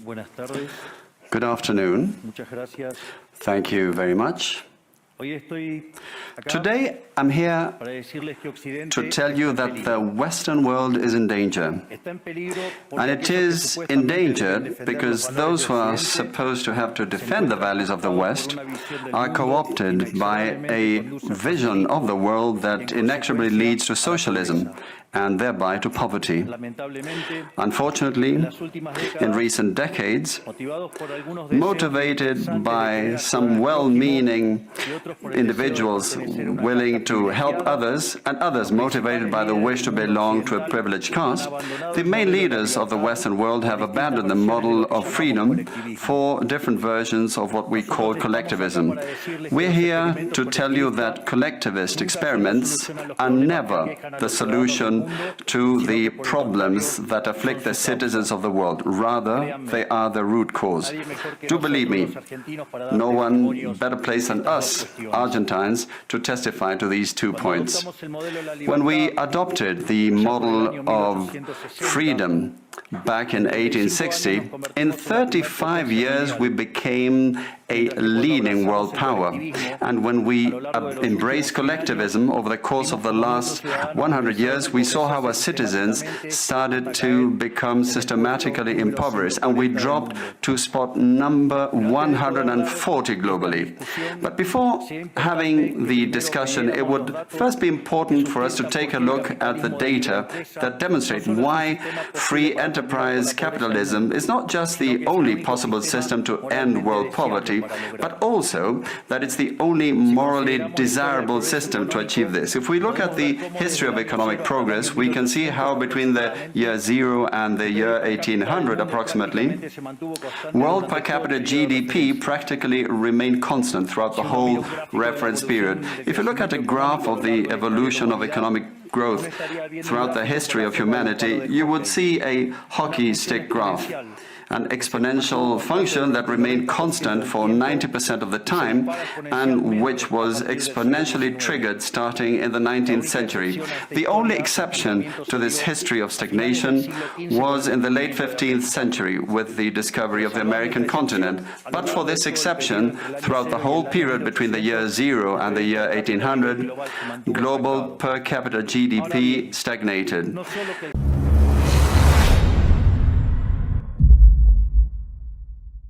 Buenas tardes. Good afternoon. Muchas gracias. Thank you very much. Hoy estoy acá Today, I'm here para decirles que Occidente to tell you está en that the peligro. Western world is in danger. Está en peligro porque And it aquellos que is supuestamente deben endangered defender because los valores those de who are Occidente supposed to have to defend the values of the West are co-opted by a vision of the world that inexorably leads to socialism and thereby to poverty. Lamentablemente, Unfortunately, en las últimas in décadas, recent decades, motivados por algunos deseos motivated constantes by de some crear well-meaning y otros por el deseo de individuals pertenecer a una willing casta to help privilegiada, others, and others motivated by the wish to belong to a privileged caste, the main leaders of the Western world have abandoned the model of freedom for different versions of what we call collectivism. We're here to tell you that collectivist experiments are never the solution to the problems that afflict the citizens of the world. Rather, they are the root cause. Do believe me, no one better placed than us, Argentines, to testify to these 2 points. When we adopted the model of freedom back in 1860, in 35 years we became a leading world power. And when we embraced collectivism over the course of the last 100 years, we saw how our citizens started to become systematically impoverished, and we dropped to spot number 140 globally. But before having the discussion, it would first be important for us to take a look at the data that demonstrate why free enterprise capitalism is not just the only possible system to end world poverty, but also that it's the only morally desirable system to achieve this. If we look at the history of economic progress, we can see how between the year 0 and the year 1800 approximately, world per capita GDP practically remained constant throughout the whole reference period. If you look at a graph of the evolution of economic growth throughout the history of humanity, you would see a hockey stick graph, an exponential function that remained constant for 90% of the time and which was exponentially triggered starting in the 19th century. The only exception to this history of stagnation was in the late 15th century with the discovery of the American continent. But for this exception, throughout the whole period between the year 0 and the year 1800, global per capita GDP stagnated.